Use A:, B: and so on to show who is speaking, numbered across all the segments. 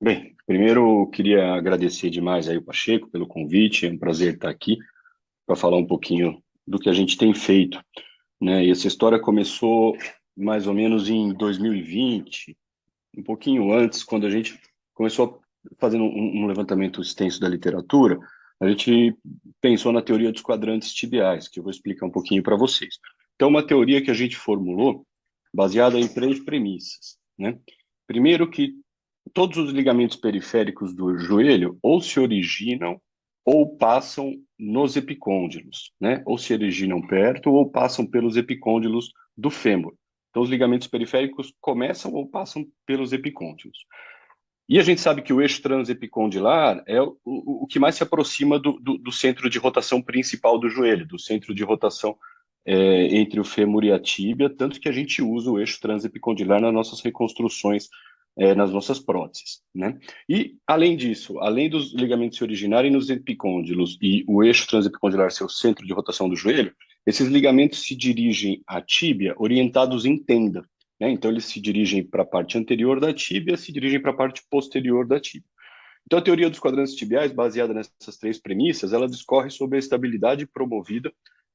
A: Bem, primeiro eu queria agradecer demais aí o Pacheco pelo convite, é um prazer estar aqui para falar um pouquinho do que a gente tem feito, né? E essa história começou mais ou menos em 2020, um pouquinho antes, quando a gente começou fazendo um levantamento extenso da literatura, a gente pensou na teoria dos quadrantes tibiais, que eu vou explicar um pouquinho para vocês. Então, uma teoria que a gente formulou baseada em três premissas, né? Primeiro que todos os ligamentos periféricos do joelho ou se originam ou passam nos epicôndilos, né? Ou se originam perto ou passam pelos epicôndilos do fêmur. Então, os ligamentos periféricos começam ou passam pelos epicôndilos. E a gente sabe que o eixo transepicondilar é o que mais se aproxima do centro de rotação principal do joelho, do centro de rotação entre o fêmur e a tíbia, tanto que a gente usa o eixo transepicondilar nas nossas reconstruções, nas nossas próteses, né? E, além disso, além dos ligamentos se originarem nos epicôndilos e o eixo transepicondilar ser o centro de rotação do joelho, esses ligamentos se dirigem à tíbia orientados em tenda, né? Então, eles se dirigem para a parte anterior da tíbia, se dirigem para a parte posterior da tíbia. Então, a teoria dos quadrantes tibiais, baseada nessas três premissas, ela discorre sobre a estabilidade promovida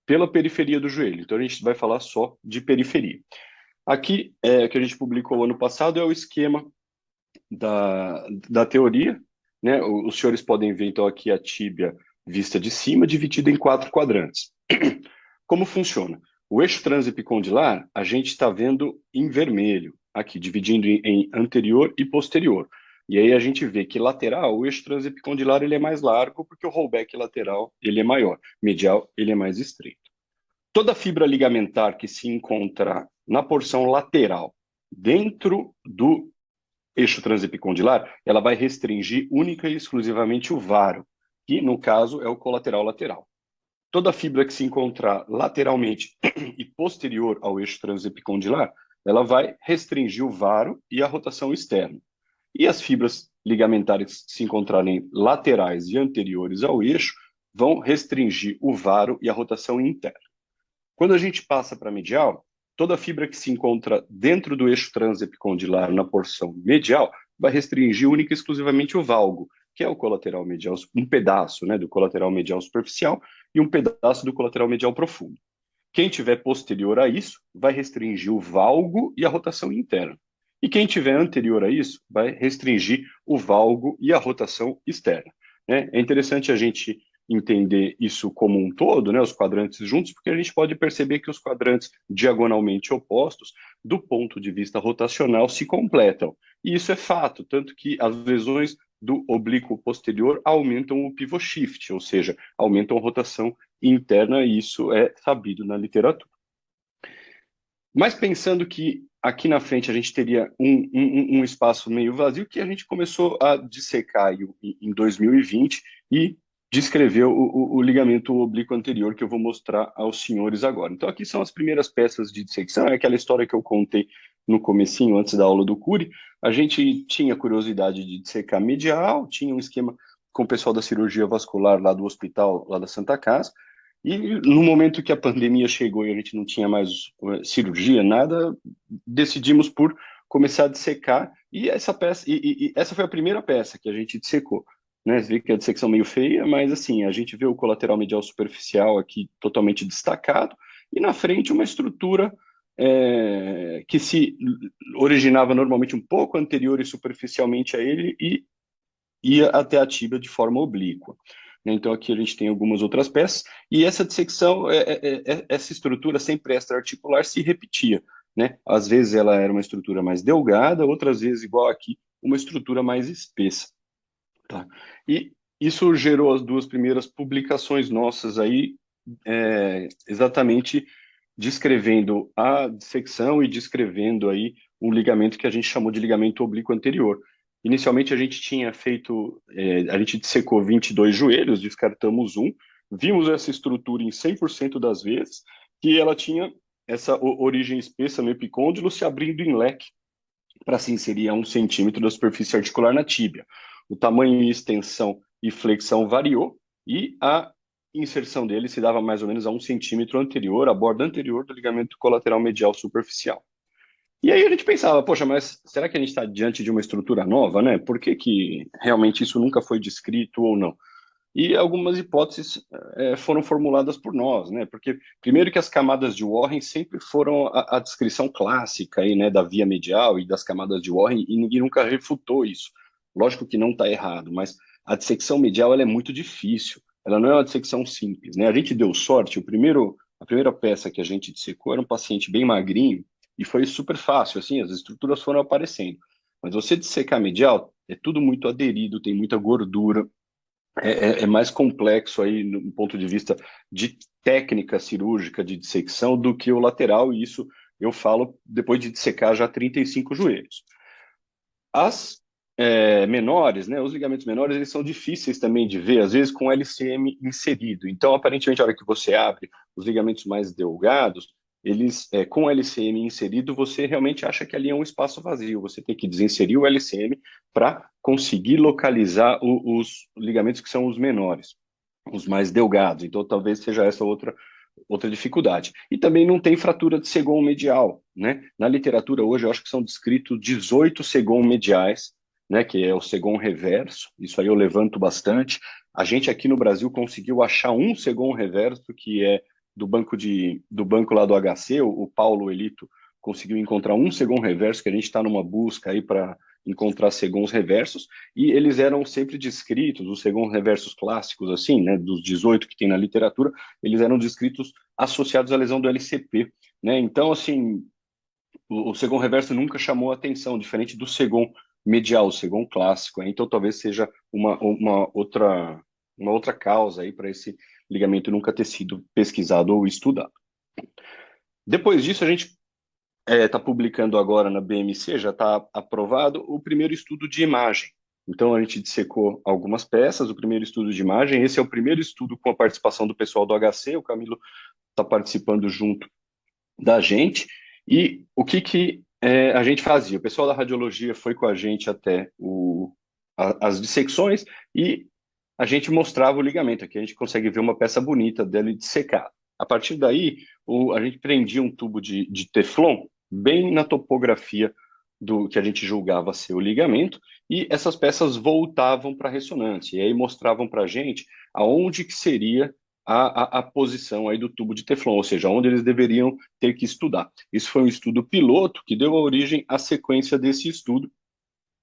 A: pela periferia do joelho. Então, a gente vai falar só de periferia. Aqui, que a gente publicou ano passado, é o esquema da teoria, né? Os senhores podem ver, então, aqui a tíbia vista de cima, dividida em quatro quadrantes. Como funciona? O eixo transepicondilar, a gente está vendo em vermelho, aqui, dividindo em anterior e posterior. E aí a gente vê que lateral, o eixo transepicondilar ele é mais largo, porque o rollback lateral ele é maior, medial ele é mais estreito. Toda fibra ligamentar que se encontrar na porção lateral, dentro do eixo transepicondilar, ela vai restringir única e exclusivamente o varo, que no caso é o colateral lateral. Toda fibra que se encontrar lateralmente e posterior ao eixo transepicondilar, ela vai restringir o varo e a rotação externa. E as fibras ligamentares que se encontrarem laterais e anteriores ao eixo vão restringir o varo e a rotação interna. Quando a gente passa para a medial, toda fibra que se encontra dentro do eixo transepicondilar na porção medial vai restringir única e exclusivamente o valgo, que é o colateral medial, um pedaço, né, do colateral medial superficial e um pedaço do colateral medial profundo. Quem tiver posterior a isso vai restringir o valgo e a rotação interna. E quem tiver anterior a isso vai restringir o valgo e a rotação externa, né? É interessante a gente entender isso como um todo, né, os quadrantes juntos, porque a gente pode perceber que os quadrantes diagonalmente opostos, do ponto de vista rotacional, se completam. E isso é fato, tanto que as lesões do oblíquo posterior aumentam o pivot shift, ou seja, aumentam a rotação interna, e isso é sabido na literatura. Mas pensando que aqui na frente a gente teria um espaço meio vazio, que a gente começou a dissecar em 2020 e descreveu o ligamento oblíquo anterior que eu vou mostrar aos senhores agora. Então aqui são as primeiras peças de dissecção, é aquela história que eu contei no comecinho, antes da aula do Cury. A gente tinha curiosidade de dissecar medial, tinha um esquema com o pessoal da cirurgia vascular lá do hospital, lá da Santa Casa, e no momento que a pandemia chegou e a gente não tinha mais cirurgia, nada, decidimos por começar a dissecar. E essa peça, e essa foi a primeira peça que a gente dissecou, né? Você vê que a dissecção meio feia, mas assim, a gente vê o colateral medial superficial aqui totalmente destacado, e na frente uma estrutura que se originava normalmente um pouco anterior e superficialmente a ele e ia até a tíbia de forma oblíqua, né? Então aqui a gente tem algumas outras peças, e essa dissecção, essa estrutura sempre extra-articular se repetia, né? Às vezes ela era uma estrutura mais delgada, outras vezes, igual aqui, uma estrutura mais espessa, tá? E isso gerou as duas primeiras publicações nossas aí, exatamente descrevendo a dissecção e descrevendo aí um ligamento que a gente chamou de ligamento oblíquo anterior. Inicialmente a gente tinha feito, a gente dissecou 22 joelhos, descartamos um, vimos essa estrutura em 100% das vezes, que ela tinha essa origem espessa no epicôndilo se abrindo em leque para se inserir a 1 centímetro da superfície articular na tíbia. O tamanho e extensão e flexão variou e a inserção dele se dava mais ou menos a 1 centímetro anterior, à borda anterior do ligamento colateral medial superficial. E aí a gente pensava, poxa, mas será que a gente está diante de uma estrutura nova, né? Por que que realmente isso nunca foi descrito ou não? E algumas hipóteses foram formuladas por nós, né? Porque, primeiro, que as camadas de Warren sempre foram a descrição clássica aí, né, da via medial e das camadas de Warren, e ninguém nunca refutou isso. Lógico que não está errado, mas a dissecção medial ela é muito difícil. Ela não é uma dissecção simples, né? A gente deu sorte, a primeira peça que a gente dissecou era um paciente bem magrinho, e foi super fácil, assim, as estruturas foram aparecendo. Mas você dissecar medial, é tudo muito aderido, tem muita gordura, é mais complexo aí no ponto de vista de técnica cirúrgica de dissecção do que o lateral, e isso eu falo depois de dissecar já 35 joelhos. As menores, né, os ligamentos menores, eles são difíceis também de ver, às vezes com LCM inserido. Então, aparentemente, a hora que você abre os ligamentos mais delgados, eles, com LCM inserido, você realmente acha que ali é um espaço vazio. Você tem que desinserir o LCM para conseguir localizar os ligamentos que são os menores, os mais delgados. Então, talvez seja essa outra dificuldade. E também não tem fratura de segon medial, né? Na literatura hoje eu acho que são descritos 18 segon mediais, né, que é o segon reverso. Isso aí eu levanto bastante. A gente aqui no Brasil conseguiu achar um segon reverso que é do banco lá do HC, o Paulo Elito conseguiu encontrar um segon reverso, que a gente está numa busca aí para encontrar segons reversos, e eles eram sempre descritos, os segons reversos clássicos, assim, né, dos 18 que tem na literatura, eles eram descritos associados à lesão do LCP, né? Então, assim, o segon reverso nunca chamou atenção, diferente do segon medial, o segon clássico, né? Então talvez seja uma outra causa aí para esse ligamento nunca ter sido pesquisado ou estudado. Depois disso, a gente está publicando agora na BMC, já está aprovado o primeiro estudo de imagem. Então, a gente dissecou algumas peças, o primeiro estudo de imagem. Esse é o primeiro estudo com a participação do pessoal do HC, o Camilo está participando junto da gente. E o que a gente fazia? O pessoal da radiologia foi com a gente até as dissecções e a gente mostrava o ligamento. Aqui a gente consegue ver uma peça bonita dele dissecada. A partir daí, a gente prendia um tubo de teflon bem na topografia do que a gente julgava ser o ligamento, e essas peças voltavam para a ressonância, e aí mostravam para a gente aonde que seria a posição aí do tubo de teflon, ou seja, onde eles deveriam ter que estudar. Isso foi um estudo piloto que deu origem à sequência desse estudo,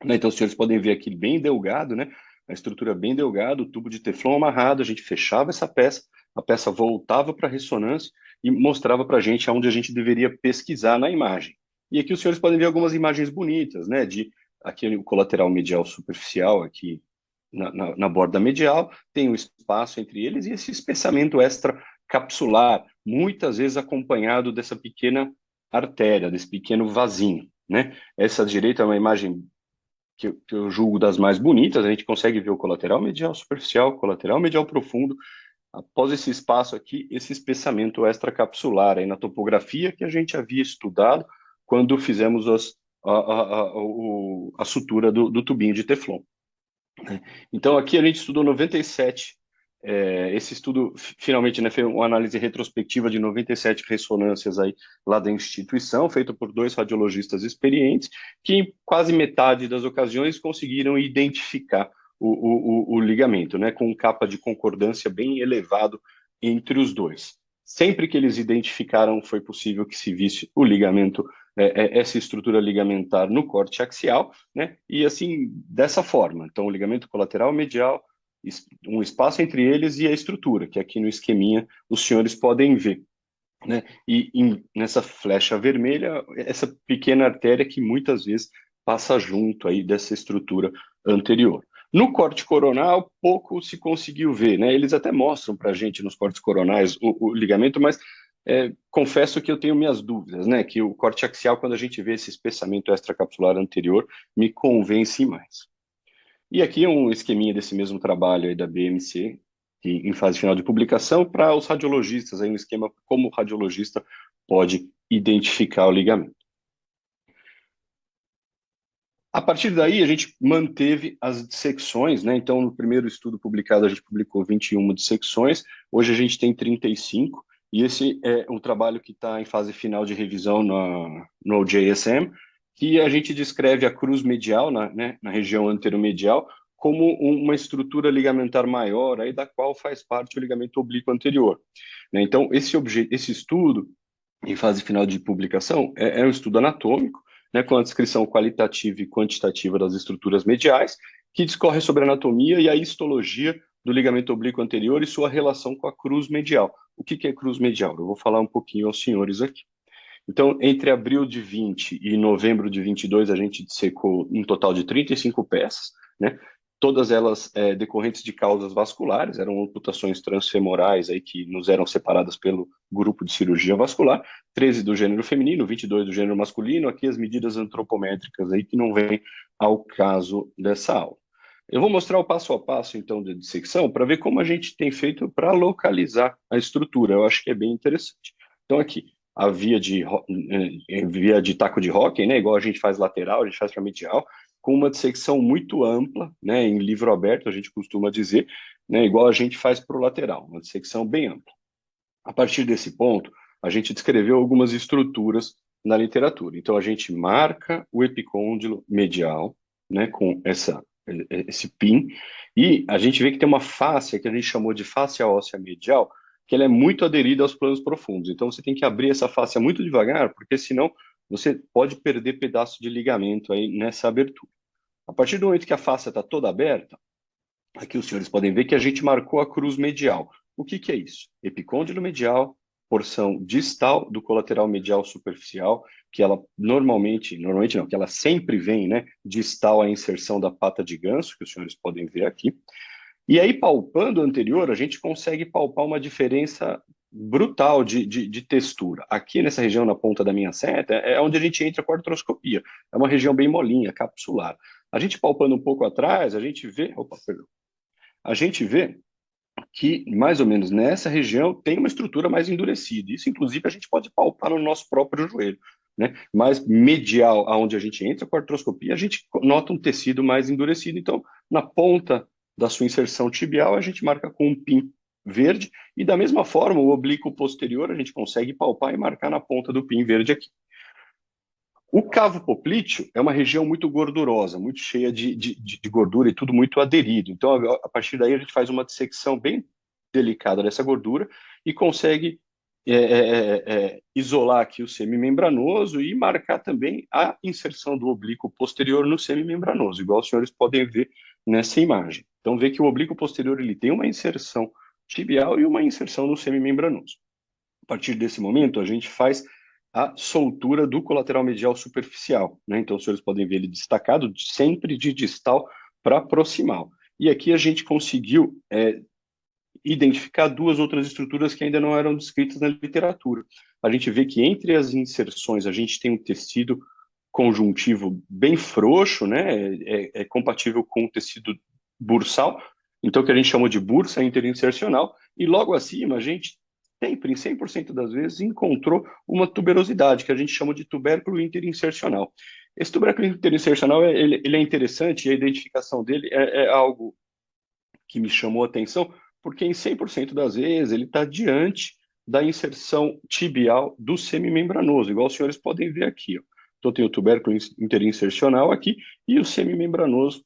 A: né? Então, os senhores podem ver aqui bem delgado, né? A estrutura bem delgada, o tubo de teflon amarrado, a gente fechava essa peça, a peça voltava para a ressonância e mostrava para a gente aonde a gente deveria pesquisar na imagem. E aqui os senhores podem ver algumas imagens bonitas, né? Aqui o colateral medial superficial, aqui na borda medial, tem o espaço entre eles e esse espessamento extracapsular, muitas vezes acompanhado dessa pequena artéria, desse pequeno vasinho, né? Essa direita é uma imagem que eu julgo das mais bonitas, a gente consegue ver o colateral medial superficial, colateral medial profundo, após esse espaço aqui, esse espessamento extracapsular aí na topografia que a gente havia estudado quando fizemos a sutura do tubinho de teflon. Então, aqui a gente estudou 97. Esse estudo, finalmente, né, foi uma análise retrospectiva de 97 ressonâncias aí lá da instituição, feita por 2 radiologistas experientes, que em quase metade das ocasiões conseguiram identificar o ligamento, né, com um capa de concordância bem elevado entre os dois. Sempre que eles identificaram, foi possível que se visse o ligamento, essa estrutura ligamentar no corte axial, né, e assim, dessa forma. Então, o ligamento colateral medial, um espaço entre eles e a estrutura, que aqui no esqueminha os senhores podem ver, né? E nessa flecha vermelha, essa pequena artéria que muitas vezes passa junto aí dessa estrutura anterior. No corte coronal, pouco se conseguiu ver, né? Eles até mostram para a gente nos cortes coronais o ligamento, mas confesso que eu tenho minhas dúvidas, né? Que o corte axial, quando a gente vê esse espessamento extracapsular anterior, me convence mais. E aqui é um esqueminha desse mesmo trabalho aí da BMC, que, em fase final de publicação, para os radiologistas, aí um esquema como o radiologista pode identificar o ligamento. A partir daí, a gente manteve as dissecções, né? Então, no primeiro estudo publicado, a gente publicou 21 dissecções, hoje a gente tem 35, E esse é um trabalho que está em fase final de revisão no JSM, que a gente descreve a cruz medial, na região anteromedial, como uma estrutura ligamentar maior, aí da qual faz parte o ligamento oblíquo anterior. Né? Então, esse estudo, em fase final de publicação, é um estudo anatômico, né, com a descrição qualitativa e quantitativa das estruturas mediais, que discorre sobre a anatomia e a histologia do ligamento oblíquo anterior e sua relação com a cruz medial. O que é cruz medial? Eu vou falar um pouquinho aos senhores aqui. Então, entre abril de 20 e novembro de 22, a gente dissecou um total de 35 peças, né? Todas elas decorrentes de causas vasculares, eram amputações transfemorais aí que nos eram separadas pelo grupo de cirurgia vascular, 13 do gênero feminino, 22 do gênero masculino, aqui as medidas antropométricas aí que não vêm ao caso dessa aula. Eu vou mostrar o passo a passo, então, da dissecção, para ver como a gente tem feito para localizar a estrutura. Eu acho que é bem interessante. Então, aqui, a via de taco de hóquei, né, igual a gente faz lateral, a gente faz para medial, com uma dissecção muito ampla, né, em livro aberto, a gente costuma dizer, né, igual a gente faz para o lateral, uma dissecção bem ampla. A partir desse ponto, a gente descreveu algumas estruturas na literatura. Então, a gente marca o epicôndilo medial, né, com esse pin, e a gente vê que tem uma fáscia que a gente chamou de fáscia óssea medial, que ela é muito aderida aos planos profundos. Então, você tem que abrir essa fáscia muito devagar, porque senão você pode perder pedaço de ligamento aí nessa abertura. A partir do momento que a fáscia está toda aberta, aqui os senhores podem ver que a gente marcou a cruz medial. O que é isso? Epicôndilo medial, porção distal do colateral medial superficial, que ela normalmente não, que ela sempre vem, né, distal à inserção da pata de ganso, que os senhores podem ver aqui. E aí, palpando o anterior, a gente consegue palpar uma diferença brutal de textura. Aqui nessa região, na ponta da minha seta, é onde a gente entra com a artroscopia. É uma região bem molinha, capsular. A gente palpando um pouco atrás, a gente vê... Opa, perdão. A gente vê que, mais ou menos nessa região, tem uma estrutura mais endurecida. Isso, inclusive, a gente pode palpar no nosso próprio joelho. Né? Mas medial, aonde a gente entra com a artroscopia, a gente nota um tecido mais endurecido. Então, na ponta da sua inserção tibial, a gente marca com um pin verde, e da mesma forma, o oblíquo posterior, a gente consegue palpar e marcar na ponta do pin verde aqui. O cavo poplíteo é uma região muito gordurosa, muito cheia de gordura e tudo muito aderido. Então, a partir daí, a gente faz uma dissecção bem delicada dessa gordura e consegue isolar aqui o semimembranoso e marcar também a inserção do oblíquo posterior no semimembranoso, igual os senhores podem ver nessa imagem. Então, vê que o oblíquo posterior ele tem uma inserção tibial e uma inserção no semimembranoso. A partir desse momento, a gente faz a soltura do colateral medial superficial, né? Então, os senhores podem ver ele destacado sempre de distal para proximal. E aqui a gente conseguiu identificar duas outras estruturas que ainda não eram descritas na literatura. A gente vê que entre as inserções a gente tem um tecido conjuntivo bem frouxo, né? É compatível com o tecido bursal, então que a gente chamou de bursa interinsercional, e logo acima a gente sempre, em 100% das vezes, encontrou uma tuberosidade, que a gente chama de tubérculo interinsercional. Esse tubérculo interinsercional ele é interessante, e a identificação dele é algo que me chamou a atenção, porque em 100% das vezes ele está diante da inserção tibial do semimembranoso, igual os senhores podem ver aqui. Ó. Então tem o tubérculo interinsercional aqui e o semimembranoso,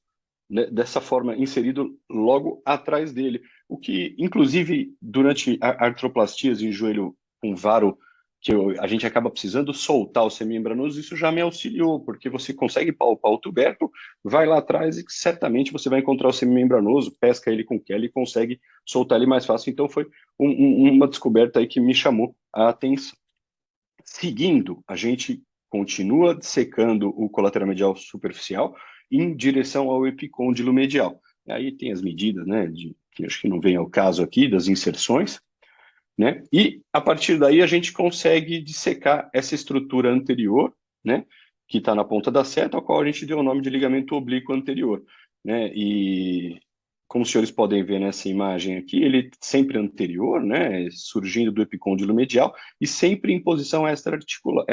A: né, dessa forma inserido logo atrás dele. O que, inclusive, durante artroplastias em joelho com varo, a gente acaba precisando soltar o semimembranoso, isso já me auxiliou, porque você consegue palpar o tubérculo, vai lá atrás e certamente você vai encontrar o semimembranoso, pesca ele com Kelly e consegue soltar ele mais fácil. Então foi uma descoberta aí que me chamou a atenção. Seguindo, a gente continua secando o colateral medial superficial em direção ao epicôndilo medial. Aí tem as medidas, né, que acho que não vem ao caso aqui, das inserções, né? E a partir daí a gente consegue dissecar essa estrutura anterior, né? Que está na ponta da seta, ao qual a gente deu o nome de ligamento oblíquo anterior, né? E como os senhores podem ver nessa imagem aqui, ele sempre anterior, né? Surgindo do epicôndilo medial e sempre em posição extracapsular.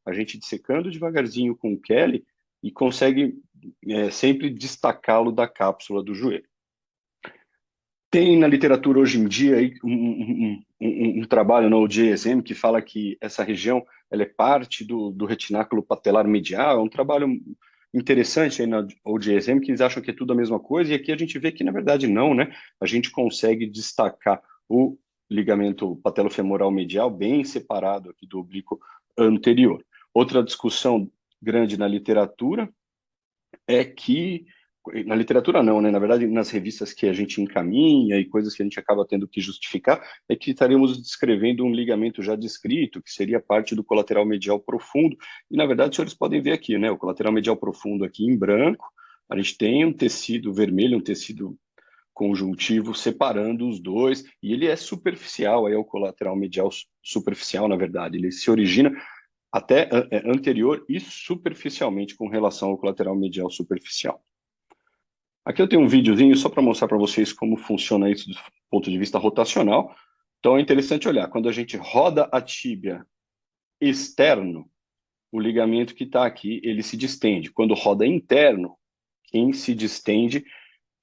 A: A gente dissecando devagarzinho com o Kelly e consegue sempre destacá-lo da cápsula do joelho. Tem na literatura hoje em dia aí um trabalho no OJSM que fala que essa região ela é parte do retináculo patelar medial. É um trabalho interessante aí na OJSM, que eles acham que é tudo a mesma coisa, e aqui a gente vê que, na verdade, não, né? A gente consegue destacar o ligamento patelofemoral medial bem separado aqui do oblíquo anterior. Outra discussão grande na literatura é que na literatura não, né? Na verdade, nas revistas que a gente encaminha e coisas que a gente acaba tendo que justificar, é que estaríamos descrevendo um ligamento já descrito, que seria parte do colateral medial profundo. E, na verdade, os senhores podem ver aqui, né? O colateral medial profundo aqui em branco, a gente tem um tecido vermelho, um tecido conjuntivo separando os dois, e ele é superficial, aí é o colateral medial superficial, na verdade. Ele se origina até anterior e superficialmente com relação ao colateral medial superficial. Aqui eu tenho um videozinho só para mostrar para vocês como funciona isso do ponto de vista rotacional. Então é interessante olhar, quando a gente roda a tíbia externo, o ligamento que está aqui, ele se distende. Quando roda interno, quem se distende,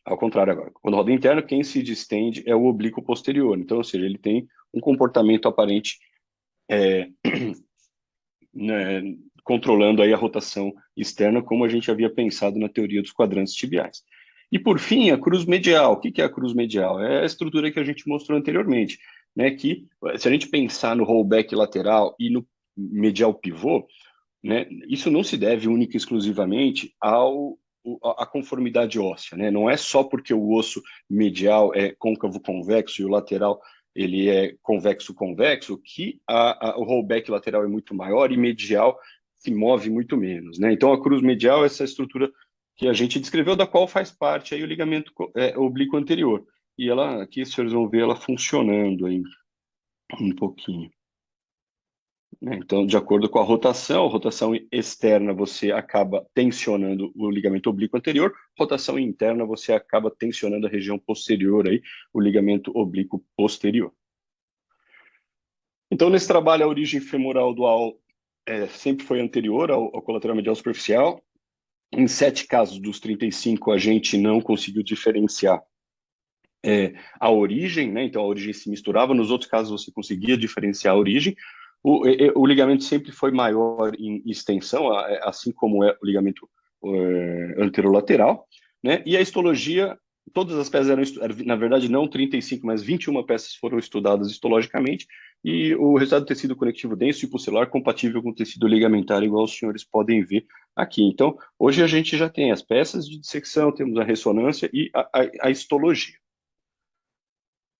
A: ao contrário agora, quando roda interno, quem se distende é o oblíquo posterior. Então, ou seja, ele tem um comportamento aparente, né, controlando aí a rotação externa, como a gente havia pensado na teoria dos quadrantes tibiais. E, por fim, a cruz medial. O que é a cruz medial? É a estrutura que a gente mostrou anteriormente, né, que se a gente pensar no rollback lateral e no medial pivô, né, isso não se deve única e exclusivamente à conformidade óssea, né? Não é só porque o osso medial é côncavo-convexo e o lateral ele é convexo-convexo que o rollback lateral é muito maior e medial se move muito menos, né? Então a cruz medial é essa estrutura que a gente descreveu, da qual faz parte aí o ligamento oblíquo anterior. E ela, aqui vocês vão ver ela funcionando aí um pouquinho, né? Então, de acordo com a rotação externa você acaba tensionando o ligamento oblíquo anterior, rotação interna você acaba tensionando a região posterior, aí, o ligamento oblíquo posterior. Então, nesse trabalho, a origem femoral dual sempre foi anterior ao colateral medial superficial. Em 7 casos dos 35, a gente não conseguiu diferenciar a origem, né? Então a origem se misturava. Nos outros casos você conseguia diferenciar a origem. O ligamento sempre foi maior em extensão, assim como é o ligamento anterolateral, né? E a histologia, todas as peças eram, na verdade, não 35, mas 21 peças foram estudadas histologicamente, e o resultado do tecido conectivo denso e pucelar compatível com o tecido ligamentar, igual os senhores podem ver aqui. Então, hoje a gente já tem as peças de dissecção, temos a ressonância e a histologia.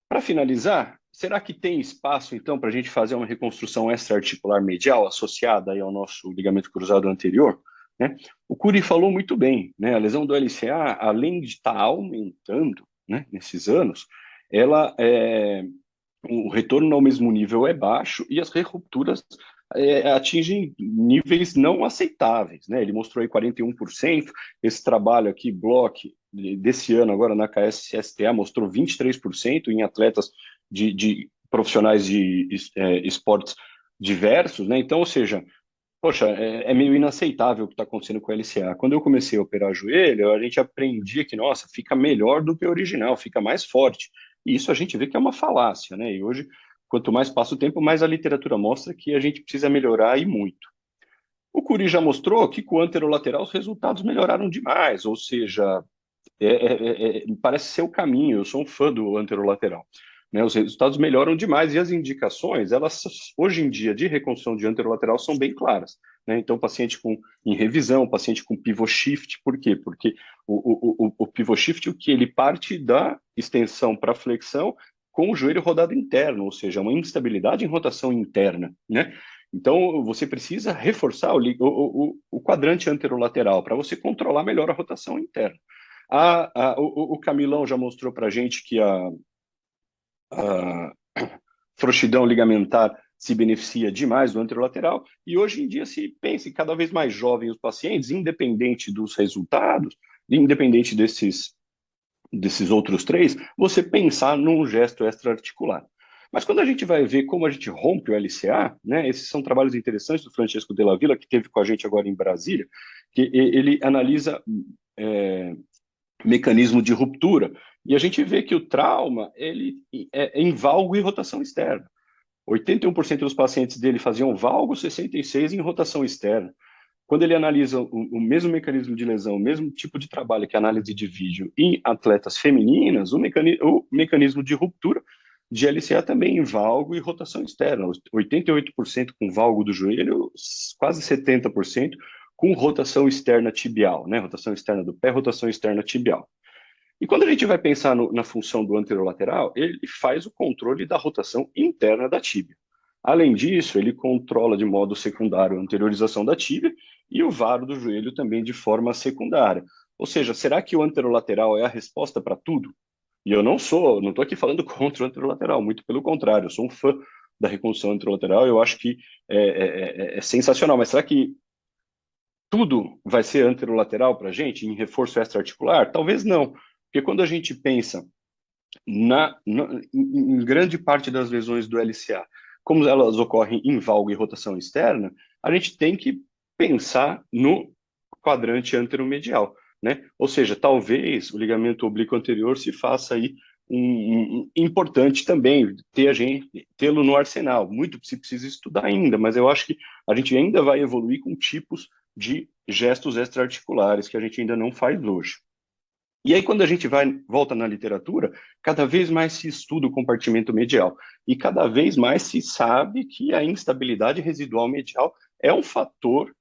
A: Para finalizar, será que tem espaço, então, para a gente fazer uma reconstrução extra-articular medial associada aí ao nosso ligamento cruzado anterior? Né? O Curi falou muito bem, né? A lesão do LCA, além de estar aumentando, né, nesses anos, ela o retorno ao mesmo nível é baixo e as rupturas atingem níveis não aceitáveis, né? Ele mostrou aí 41%, esse trabalho aqui, Block, desse ano agora na KSSTA, mostrou 23% em atletas de profissionais de esportes diversos, né? Então, ou seja, poxa, é meio inaceitável o que está acontecendo com o LCA. Quando eu comecei a operar joelho, a gente aprendia que, nossa, fica melhor do que o original, fica mais forte. E isso a gente vê que é uma falácia, né? E hoje, quanto mais passa o tempo, mais a literatura mostra que a gente precisa melhorar e muito. O Curi já mostrou que com o anterolateral os resultados melhoraram demais, ou seja, parece ser o caminho. Eu sou um fã do anterolateral, né? Os resultados melhoram demais e as indicações, elas hoje em dia de reconstrução de anterolateral são bem claras, né? Então, paciente em revisão, paciente com pivot shift, por quê? Porque o pivot shift, o que ele parte da extensão para flexão com o joelho rodado interno, ou seja, uma instabilidade em rotação interna, né? Então, você precisa reforçar o quadrante anterolateral para você controlar melhor a rotação interna. O Camilão já mostrou para a gente que a frouxidão ligamentar se beneficia demais do anterolateral, e hoje em dia se pensa cada vez mais jovem os pacientes, independente dos resultados, independente desses outros três, você pensar num gesto extra-articular. Mas quando a gente vai ver como a gente rompe o LCA, né, esses são trabalhos interessantes do Francesco Della Villa, que teve com a gente agora em Brasília, que ele analisa mecanismo de ruptura. E a gente vê que o trauma, ele é em valgo e rotação externa. 81% dos pacientes dele faziam valgo, 66% em rotação externa. Quando ele analisa o mesmo mecanismo de lesão, o mesmo tipo de trabalho que a análise de vídeo em atletas femininas, o mecanismo de ruptura de LCA também em valgo e rotação externa. 88% com valgo do joelho, quase 70% com rotação externa tibial, né? Rotação externa do pé, rotação externa tibial. E quando a gente vai pensar na função do anterolateral, ele faz o controle da rotação interna da tíbia. Além disso, ele controla de modo secundário a anteriorização da tíbia e o varo do joelho também de forma secundária. Ou seja, será que o anterolateral é a resposta para tudo? E eu não estou aqui falando contra o anterolateral, muito pelo contrário, eu sou um fã da reconstrução anterolateral, eu acho que é sensacional, mas será que tudo vai ser anterolateral para a gente, em reforço extra-articular? Talvez não, porque quando a gente pensa em grande parte das lesões do LCA, como elas ocorrem em valgo e rotação externa, a gente tem que pensar no quadrante anteromedial, né? Ou seja, talvez o ligamento oblíquo anterior se faça aí importante também tê-lo no arsenal. Muito se precisa estudar ainda, mas eu acho que a gente ainda vai evoluir com tipos de gestos extraarticulares que a gente ainda não faz hoje. E aí, quando a gente volta na literatura, cada vez mais se estuda o compartimento medial e cada vez mais se sabe que a instabilidade residual medial é um fator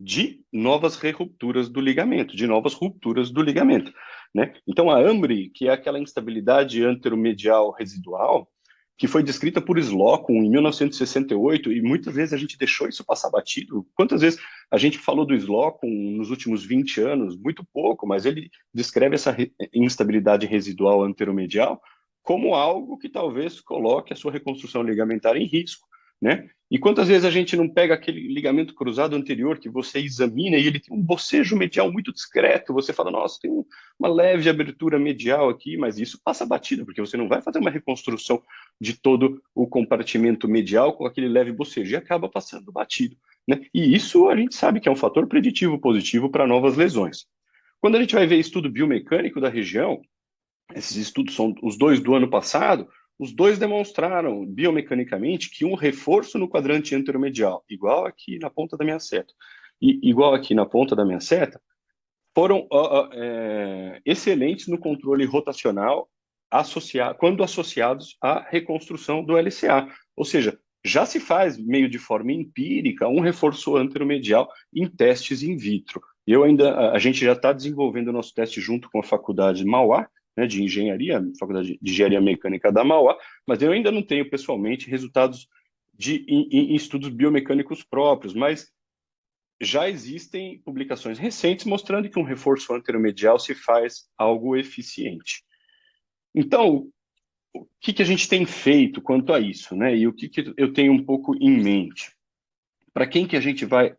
A: de novas rupturas do ligamento, de novas rupturas do ligamento, né? Então, a AMRI, que é aquela instabilidade anteromedial residual, que foi descrita por Slocum em 1968, e muitas vezes a gente deixou isso passar batido. Quantas vezes a gente falou do Slocum nos últimos 20 anos? Muito pouco, mas ele descreve essa instabilidade residual anteromedial como algo que talvez coloque a sua reconstrução ligamentar em risco, né? E quantas vezes a gente não pega aquele ligamento cruzado anterior que você examina e ele tem um bocejo medial muito discreto, você fala, nossa, tem uma leve abertura medial aqui, mas isso passa batido, porque você não vai fazer uma reconstrução de todo o compartimento medial com aquele leve bocejo, e acaba passando batido, né? E isso a gente sabe que é um fator preditivo positivo para novas lesões. Quando a gente vai ver estudo biomecânico da região, esses estudos são os dois do ano passado, os dois demonstraram biomecanicamente que um reforço no quadrante anteromedial, igual aqui na ponta da minha seta, e igual aqui na ponta da minha seta, foram excelentes no controle rotacional quando associados à reconstrução do LCA. Ou seja, já se faz meio de forma empírica um reforço anteromedial em testes in vitro. A gente já está desenvolvendo o nosso teste junto com a faculdade de Mauá, né, de engenharia, faculdade de engenharia mecânica da Mauá, mas eu ainda não tenho pessoalmente resultados em estudos biomecânicos próprios, mas já existem publicações recentes mostrando que um reforço anteromedial se faz algo eficiente. Então, o que a gente tem feito quanto a isso, né? E o que eu tenho um pouco em mente? Para quem que a gente vai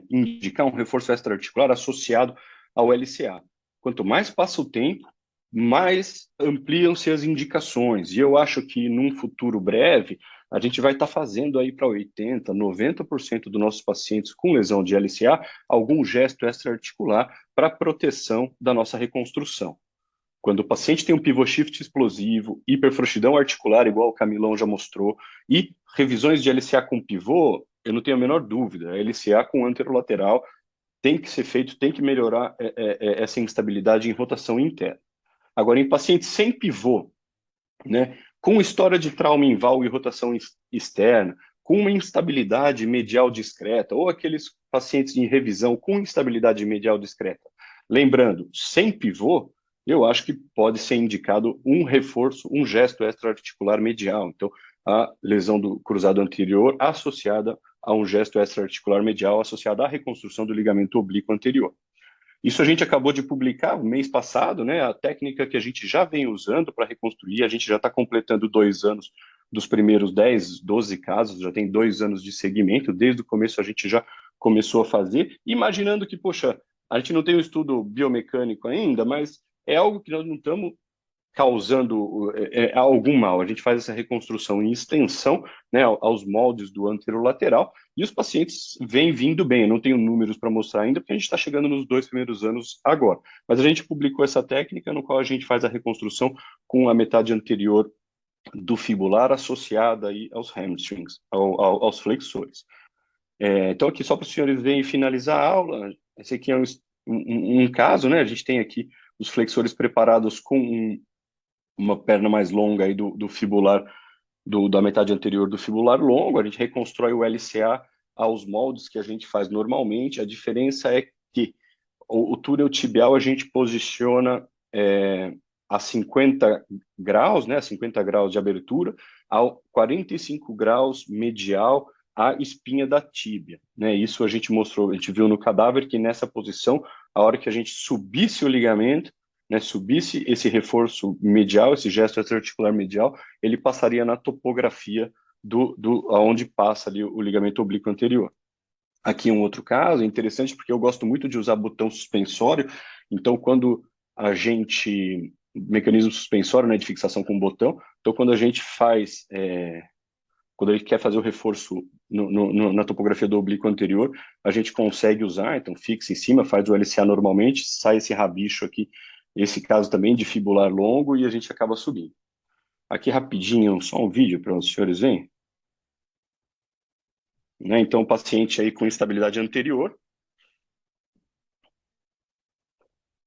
A: indicar um reforço extraarticular associado ao LCA? Quanto mais passa o tempo, mais ampliam-se as indicações. E eu acho que num futuro breve, a gente vai estar fazendo aí para 80%, 90% dos nossos pacientes com lesão de LCA algum gesto extraarticular para proteção da nossa reconstrução. Quando o paciente tem um pivot shift explosivo, hiperfrouxidão articular, igual o Camilão já mostrou, e revisões de LCA com pivô, eu não tenho a menor dúvida, a LCA com anterolateral tem que ser feito, tem que melhorar essa instabilidade em rotação interna. Agora, em pacientes sem pivô, né, com história de trauma em valgo e rotação externa, com uma instabilidade medial discreta, ou aqueles pacientes em revisão com instabilidade medial discreta, lembrando, sem pivô, eu acho que pode ser indicado um reforço, um gesto extraarticular medial. Então, a lesão do cruzado anterior associada a um gesto extraarticular medial associado à reconstrução do ligamento oblíquo anterior. Isso a gente acabou de publicar no mês passado, né? A técnica que a gente já vem usando para reconstruir, a gente já está completando 2 anos dos primeiros 10, 12 casos, já tem 2 anos de segmento, desde o começo a gente já começou a fazer, imaginando que, poxa, a gente não tem um estudo biomecânico ainda, mas é algo que nós não estamos causando algum mal. A gente faz essa reconstrução em extensão, né, aos moldes do anterolateral, e os pacientes vêm vindo bem. Eu não tenho números para mostrar ainda, porque a gente está chegando nos 2 primeiros anos agora. Mas a gente publicou essa técnica no qual a gente faz a reconstrução com a metade anterior do fibular associada aí aos hamstrings, aos flexores. Então, aqui só para os senhores verem e finalizar a aula, esse aqui é um caso, né? A gente tem aqui os flexores preparados com uma perna mais longa aí do fibular, da metade anterior do fibular longo. A gente reconstrói o LCA aos moldes que a gente faz normalmente. A diferença é que o túnel tibial a gente posiciona a 50 graus, né, 50 graus de abertura, a 45 graus medial à espinha da tíbia, né? Isso a gente mostrou, a gente viu no cadáver que nessa posição, a hora que a gente subisse o ligamento, né, subisse esse reforço medial, esse gesto extraarticular medial, ele passaria na topografia aonde passa ali o ligamento oblíquo anterior. Aqui um outro caso, é interessante porque eu gosto muito de usar botão suspensório, então quando a gente, mecanismo suspensório, né, de fixação com botão, então quando a gente faz, quando a gente quer fazer o reforço na topografia do oblíquo anterior, a gente consegue usar, então fixa em cima, faz o LCA normalmente, sai esse rabicho aqui, esse caso também de fibular longo, e a gente acaba subindo. Aqui rapidinho, só um vídeo para os senhores verem. Né? Então, o paciente aí com instabilidade anterior.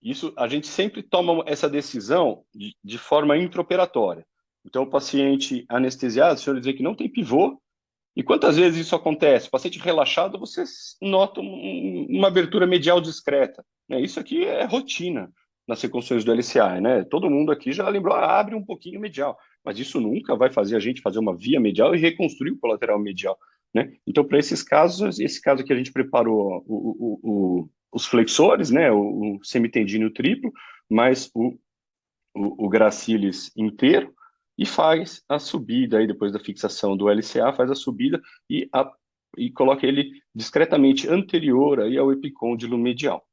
A: Isso, a gente sempre toma essa decisão de forma intraoperatória. Então, o paciente anestesiado, o senhor dizer que não tem pivô, e quantas vezes isso acontece? O paciente relaxado, você nota uma abertura medial discreta, né? Isso aqui é rotina nas reconstruções do LCA, né? Todo mundo aqui já lembrou, abre um pouquinho medial, mas isso nunca vai fazer a gente fazer uma via medial e reconstruir o colateral medial, né? Então, para esses casos, esse caso que a gente preparou os flexores, né? O semitendíneo triplo, mais o gracilis inteiro, e faz a subida aí depois da fixação do LCA, faz a subida e coloca ele discretamente anterior aí ao epicôndilo medial.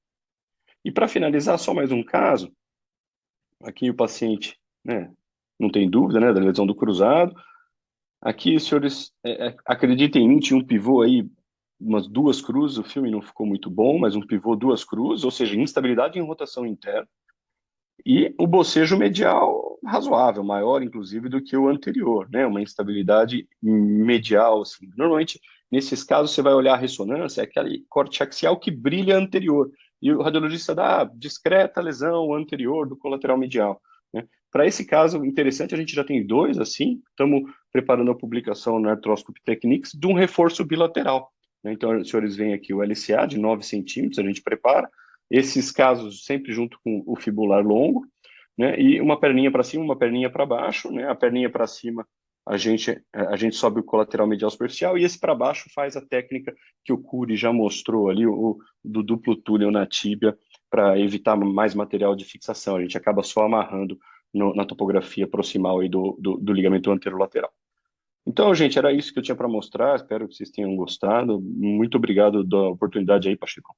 A: E para finalizar, só mais um caso, aqui o paciente, né, não tem dúvida, né, da lesão do cruzado. Aqui, os senhores acreditem em mim, tinha um pivô aí, umas 2 cruzes, o filme não ficou muito bom, mas um pivô 2 cruzes, ou seja, instabilidade em rotação interna. E o bocejo medial razoável, maior inclusive do que o anterior, né? Uma instabilidade medial, assim. Normalmente, nesses casos, você vai olhar a ressonância, é aquele corte axial que brilha anterior. E o radiologista dá discreta lesão anterior do colateral medial, né? Para esse caso interessante, a gente já tem 2 assim, estamos preparando a publicação na Arthroscopy Techniques de um reforço bilateral, né? Então, os senhores veem aqui o LCA de 9 centímetros, a gente prepara, esses casos sempre junto com o fibular longo, né? E uma perninha para cima, uma perninha para baixo, né? A perninha para cima a gente sobe o colateral medial superficial, e esse para baixo faz a técnica que o Cury já mostrou ali, do duplo túnel na tíbia, para evitar mais material de fixação. A gente acaba só amarrando na topografia proximal aí do ligamento anterolateral. Então, gente, era isso que eu tinha para mostrar. Espero que vocês tenham gostado. Muito obrigado da oportunidade aí, Pacheco.